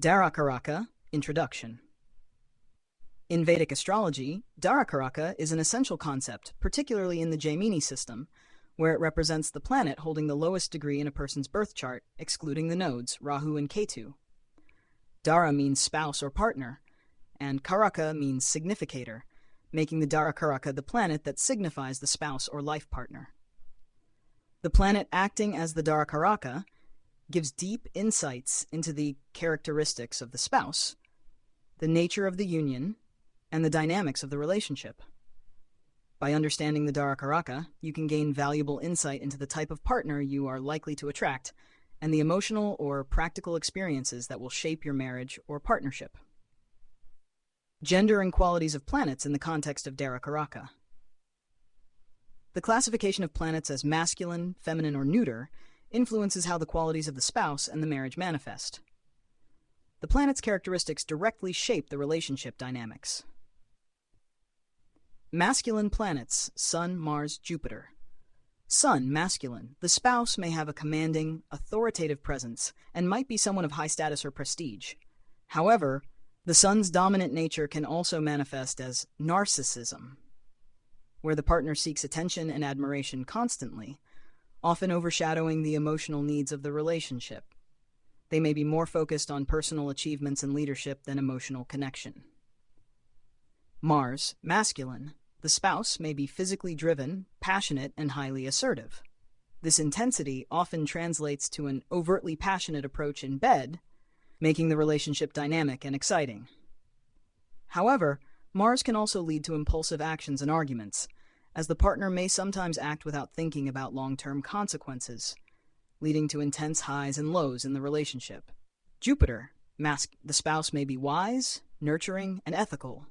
Darakaraka, Introduction. In Vedic astrology, Darakaraka is an essential concept, particularly in the Jaimini system, where it represents the planet holding the lowest degree in a person's birth chart, excluding the nodes, Rahu and Ketu. Dara means spouse or partner, and Karaka means significator, making the Darakaraka the planet that signifies the spouse or life partner. The planet acting as the Darakaraka gives deep insights into the characteristics of the spouse, the nature of the union, and the dynamics of the relationship. By understanding the Darakaraka, you can gain valuable insight into the type of partner you are likely to attract and the emotional or practical experiences that will shape your marriage or partnership. Gender and qualities of planets in the context of Darakaraka. The classification of planets as masculine, feminine, or neuter influences how the qualities of the spouse and the marriage manifest. The planet's characteristics directly shape the relationship dynamics. Masculine planets: Sun, Mars, Jupiter. Sun, masculine. The spouse may have a commanding, authoritative presence and might be someone of high status or prestige. However, the Sun's dominant nature can also manifest as narcissism, where the partner seeks attention and admiration constantly, often overshadowing the emotional needs of the relationship. They may be more focused on personal achievements and leadership than emotional connection. Mars, masculine. The spouse may be physically driven, passionate, and highly assertive. This intensity often translates to an overtly passionate approach in bed, making the relationship dynamic and exciting. However, Mars can also lead to impulsive actions and arguments, as the partner may sometimes act without thinking about long-term consequences, leading to intense highs and lows in the relationship. Jupiter, the spouse may be wise, nurturing, and ethical,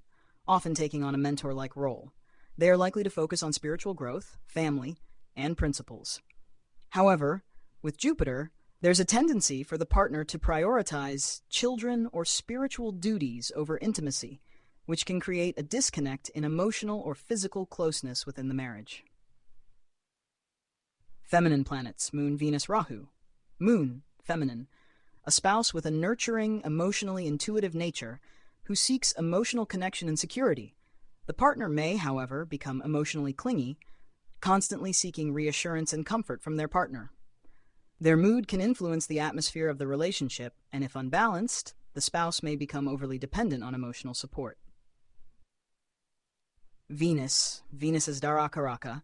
often taking on a mentor-like role. They are likely to focus on spiritual growth, family, and principles. However, with Jupiter, there's a tendency for the partner to prioritize children or spiritual duties over intimacy, which can create a disconnect in emotional or physical closeness within the marriage. Feminine planets: Moon, Venus, Rahu. Moon, feminine. A spouse with a nurturing, emotionally intuitive nature who seeks emotional connection and security. The partner may, however, become emotionally clingy, constantly seeking reassurance and comfort from their partner. Their mood can influence the atmosphere of the relationship, and if unbalanced, the spouse may become overly dependent on emotional support. Venus as Darakaraka,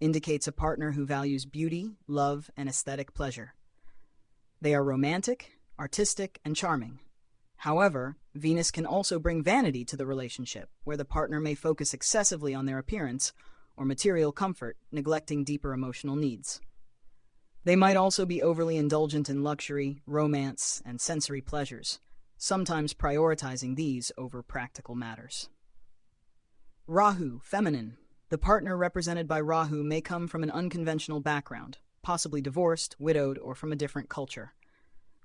indicates a partner who values beauty, love, and aesthetic pleasure. They are romantic, artistic, and charming. However, Venus can also bring vanity to the relationship, where the partner may focus excessively on their appearance or material comfort, neglecting deeper emotional needs. They might also be overly indulgent in luxury, romance, and sensory pleasures, sometimes prioritizing these over practical matters. Rahu, feminine. The partner represented by Rahu may come from an unconventional background, possibly divorced, widowed, or from a different culture.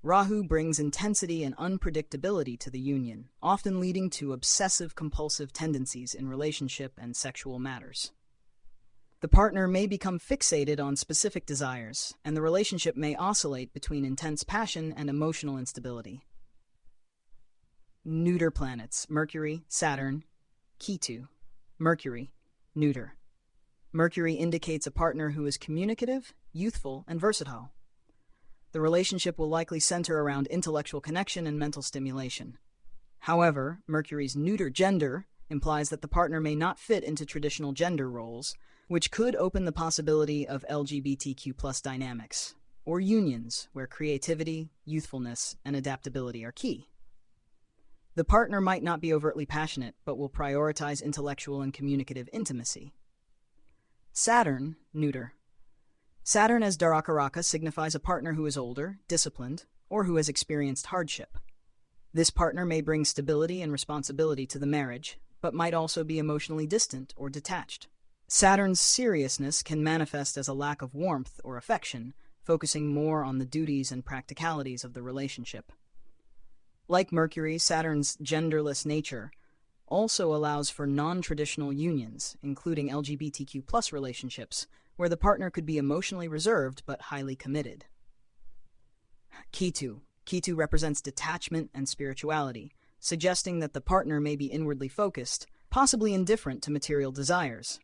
Rahu brings intensity and unpredictability to the union, often leading to obsessive-compulsive tendencies in relationship and sexual matters. The partner may become fixated on specific desires, and the relationship may oscillate between intense passion and emotional instability. Neuter planets: Mercury, Saturn, Ketu. Mercury, neuter. Mercury indicates a partner who is communicative, youthful, and versatile. The relationship will likely center around intellectual connection and mental stimulation. However, Mercury's neuter gender implies that the partner may not fit into traditional gender roles, which could open the possibility of LGBTQ+ dynamics, or unions where creativity, youthfulness, and adaptability are key. The partner might not be overtly passionate, but will prioritize intellectual and communicative intimacy. Saturn, neuter. Saturn as Darakaraka signifies a partner who is older, disciplined, or who has experienced hardship. This partner may bring stability and responsibility to the marriage, but might also be emotionally distant or detached. Saturn's seriousness can manifest as a lack of warmth or affection, focusing more on the duties and practicalities of the relationship. Like Mercury, Saturn's genderless nature also allows for non-traditional unions, including LGBTQ+ relationships, where the partner could be emotionally reserved but highly committed. Ketu. Ketu represents detachment and spirituality, suggesting that the partner may be inwardly focused, possibly indifferent to material desires.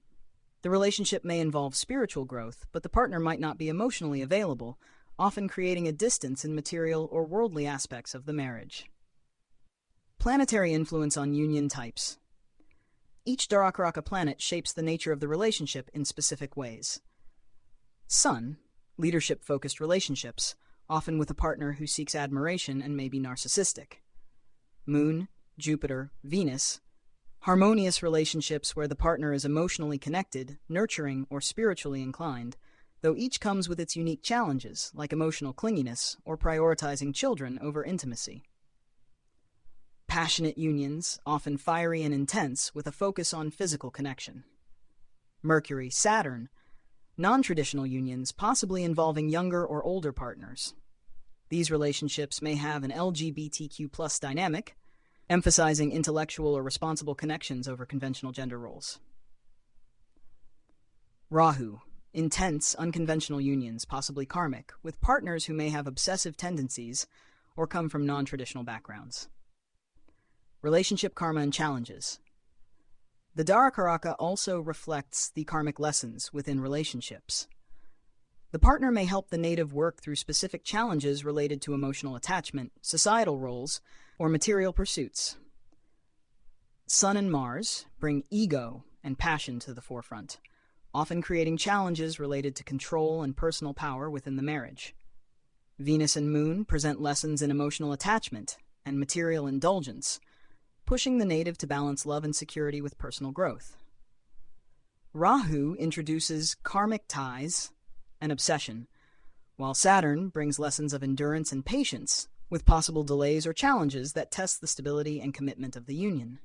The relationship may involve spiritual growth, but the partner might not be emotionally available, often creating a distance in material or worldly aspects of the marriage. Planetary influence on union types. Each Darakaraka planet shapes the nature of the relationship in specific ways. Sun, leadership-focused relationships, often with a partner who seeks admiration and may be narcissistic. Moon, Jupiter, Venus, harmonious relationships where the partner is emotionally connected, nurturing, or spiritually inclined, though each comes with its unique challenges, like emotional clinginess or prioritizing children over intimacy. Passionate unions, often fiery and intense, with a focus on physical connection. Mercury, Saturn, non-traditional unions, possibly involving younger or older partners. These relationships may have an LGBTQ+ dynamic, emphasizing intellectual or responsible connections over conventional gender roles. Rahu, intense, unconventional unions, possibly karmic, with partners who may have obsessive tendencies or come from non-traditional backgrounds. Relationship karma and challenges. The Darakaraka also reflects the karmic lessons within relationships. The partner may help the native work through specific challenges related to emotional attachment, societal roles, or material pursuits. Sun and Mars bring ego and passion to the forefront, often creating challenges related to control and personal power within the marriage. Venus and Moon present lessons in emotional attachment and material indulgence, pushing the native to balance love and security with personal growth. Rahu introduces karmic ties and obsession, while Saturn brings lessons of endurance and patience, with possible delays or challenges that test the stability and commitment of the union.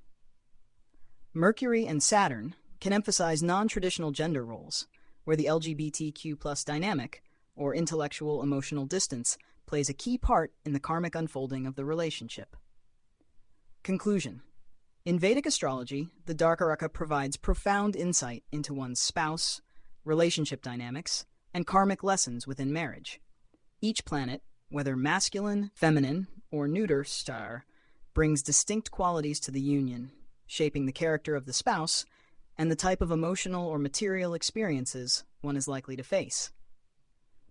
Mercury and Saturn can emphasize non-traditional gender roles, where the LGBTQ+ dynamic, or intellectual emotional distance, plays a key part in the karmic unfolding of the relationship. Conclusion. In Vedic astrology, the Darakaraka provides profound insight into one's spouse, relationship dynamics, and karmic lessons within marriage. Each planet, whether masculine, feminine, or neuter star, brings distinct qualities to the union, shaping the character of the spouse and the type of emotional or material experiences one is likely to face.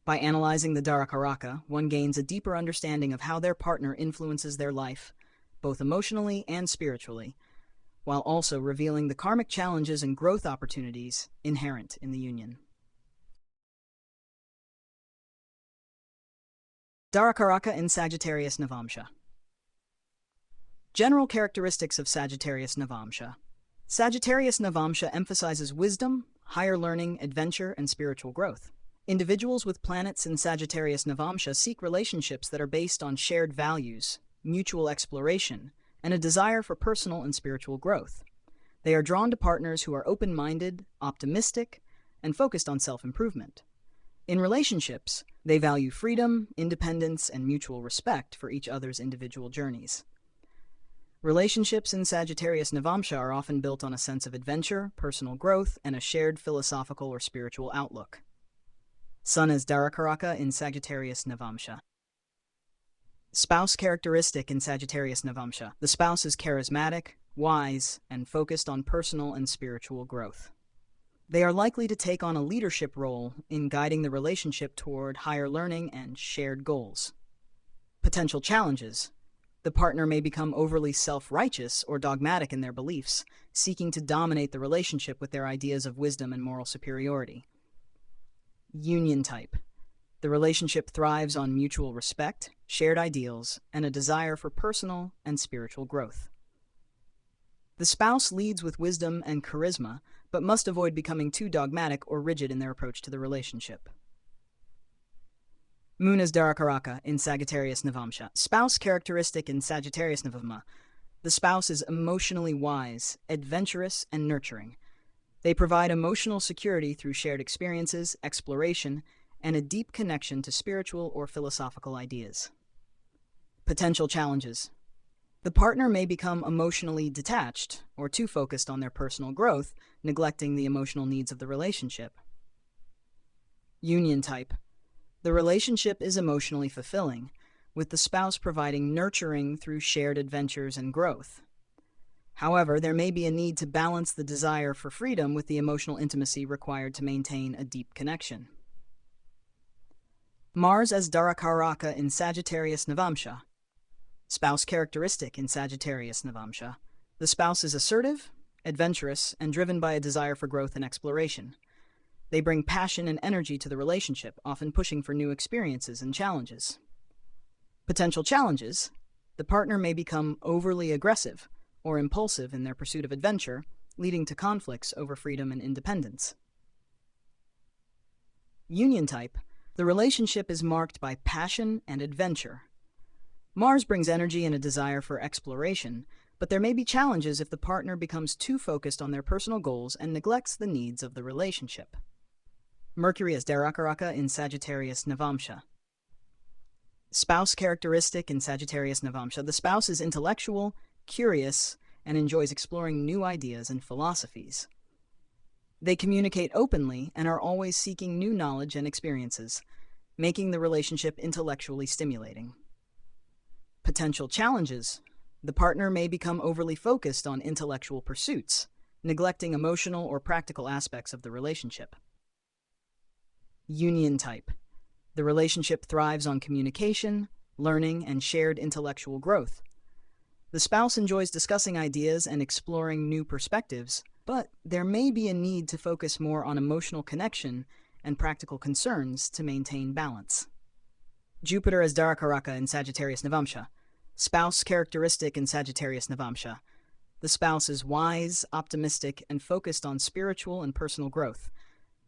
By analyzing the Darakaraka, one gains a deeper understanding of how their partner influences their life, both emotionally and spiritually, while also revealing the karmic challenges and growth opportunities inherent in the union. Darakaraka in Sagittarius Navamsha. General characteristics of Sagittarius Navamsha. Sagittarius Navamsha emphasizes wisdom, higher learning, adventure, and spiritual growth. Individuals with planets in Sagittarius Navamsha seek relationships that are based on shared values, mutual exploration, and a desire for personal and spiritual growth. They are drawn to partners who are open-minded, optimistic, and focused on self-improvement. In relationships, they value freedom, independence, and mutual respect for each other's individual journeys. Relationships in Sagittarius Navamsha are often built on a sense of adventure, personal growth, and a shared philosophical or spiritual outlook. Sun as Darakaraka in Sagittarius Navamsha. Spouse characteristic in Sagittarius Navamsha. The spouse is charismatic, wise, and focused on personal and spiritual growth. They are likely to take on a leadership role in guiding the relationship toward higher learning and shared goals. Potential challenges. The partner may become overly self-righteous or dogmatic in their beliefs, seeking to dominate the relationship with their ideas of wisdom and moral superiority. Union type. The relationship thrives on mutual respect, shared ideals, and a desire for personal and spiritual growth. The spouse leads with wisdom and charisma, but must avoid becoming too dogmatic or rigid in their approach to the relationship. Moon as Darakaraka in Sagittarius Navamsha. Spouse characteristic in Sagittarius Navamsha. The spouse is emotionally wise, adventurous, and nurturing. They provide emotional security through shared experiences, exploration, and a deep connection to spiritual or philosophical ideas. Potential challenges. The partner may become emotionally detached or too focused on their personal growth, neglecting the emotional needs of the relationship. Union type. The relationship is emotionally fulfilling, with the spouse providing nurturing through shared adventures and growth. However, there may be a need to balance the desire for freedom with the emotional intimacy required to maintain a deep connection. Mars as Darakaraka in Sagittarius Navamsha. Spouse characteristic in Sagittarius Navamsha. The spouse is assertive, adventurous, and driven by a desire for growth and exploration. They bring passion and energy to the relationship, often pushing for new experiences and challenges. Potential challenges: the partner may become overly aggressive or impulsive in their pursuit of adventure, leading to conflicts over freedom and independence. Union type: the relationship is marked by passion and adventure. Mars brings energy and a desire for exploration, but there may be challenges if the partner becomes too focused on their personal goals and neglects the needs of the relationship. Mercury as Darakaraka in Sagittarius Navamsha. Spouse characteristic in Sagittarius Navamsha. The spouse is intellectual, curious, and enjoys exploring new ideas and philosophies. They communicate openly and are always seeking new knowledge and experiences, making the relationship intellectually stimulating. Potential challenges: the partner may become overly focused on intellectual pursuits, neglecting emotional or practical aspects of the relationship. Union type: the relationship thrives on communication, learning, and shared intellectual growth. The spouse enjoys discussing ideas and exploring new perspectives, but there may be a need to focus more on emotional connection and practical concerns to maintain balance. Jupiter as Darakaraka in Sagittarius Navamsha. Spouse characteristic in Sagittarius Navamsha. The spouse is wise, optimistic, and focused on spiritual and personal growth.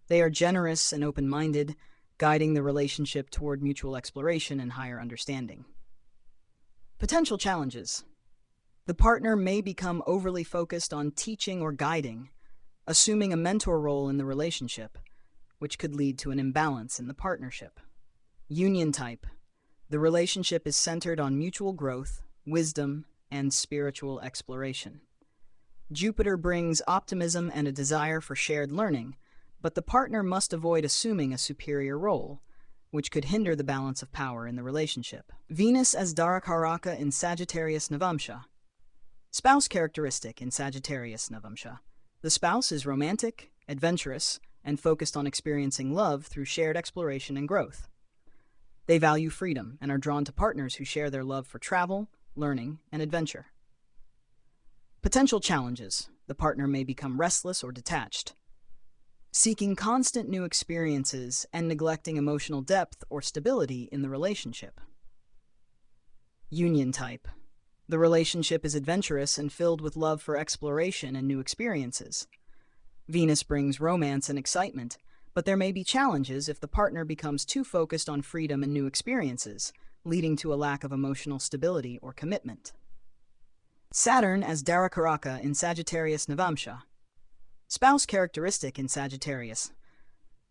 They are generous and open-minded, guiding the relationship toward mutual exploration and higher understanding. Potential challenges: the partner may become overly focused on teaching or guiding, assuming a mentor role in the relationship, which could lead to an imbalance in the partnership. Union type: the relationship is centered on mutual growth, wisdom, and spiritual exploration. Jupiter brings optimism and a desire for shared learning, but the partner must avoid assuming a superior role, which could hinder the balance of power in the relationship. Venus as Darakaraka in Sagittarius Navamsha. Spouse characteristic in Sagittarius Navamsha. The spouse is romantic, adventurous, and focused on experiencing love through shared exploration and growth. They value freedom and are drawn to partners who share their love for travel, learning, and adventure. Potential challenges: the partner may become restless or detached, seeking constant new experiences and neglecting emotional depth or stability in the relationship. Union type: the relationship is adventurous and filled with love for exploration and new experiences. Venus brings romance and excitement, but there may be challenges if the partner becomes too focused on freedom and new experiences, leading to a lack of emotional stability or commitment. Saturn as Darakaraka in Sagittarius Navamsha. Spouse characteristic in Sagittarius.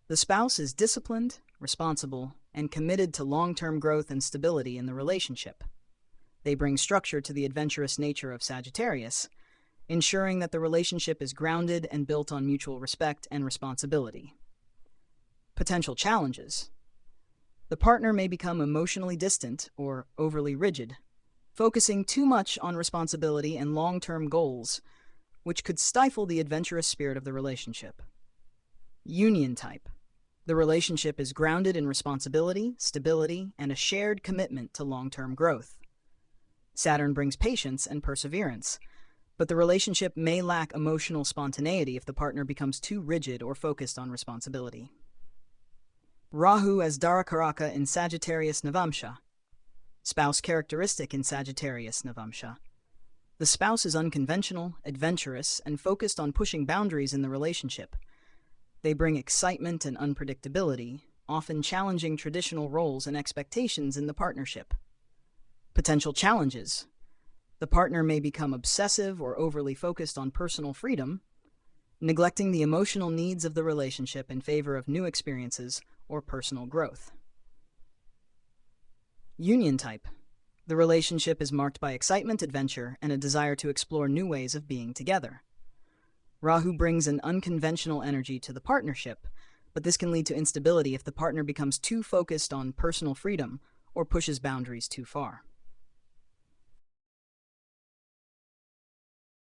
The spouse is disciplined, responsible, and committed to long-term growth and stability in the relationship. They bring structure to the adventurous nature of Sagittarius, ensuring that the relationship is grounded and built on mutual respect and responsibility. Potential challenges: the partner may become emotionally distant or overly rigid, focusing too much on responsibility and long-term goals, which could stifle the adventurous spirit of the relationship. Union type: the relationship is grounded in responsibility, stability, and a shared commitment to long-term growth. Saturn brings patience and perseverance, but the relationship may lack emotional spontaneity if the partner becomes too rigid or focused on responsibility. Rahu as Darakaraka in Sagittarius Navamsha. Spouse characteristic in Sagittarius Navamsha. The spouse is unconventional, adventurous, and focused on pushing boundaries in the relationship. They bring excitement and unpredictability, often challenging traditional roles and expectations in the partnership. Potential challenges: the partner may become obsessive or overly focused on personal freedom, neglecting the emotional needs of the relationship in favor of new experiences or personal growth. Union type: the relationship is marked by excitement, adventure, and a desire to explore new ways of being together. Rahu brings an unconventional energy to the partnership, but this can lead to instability if the partner becomes too focused on personal freedom or pushes boundaries too far.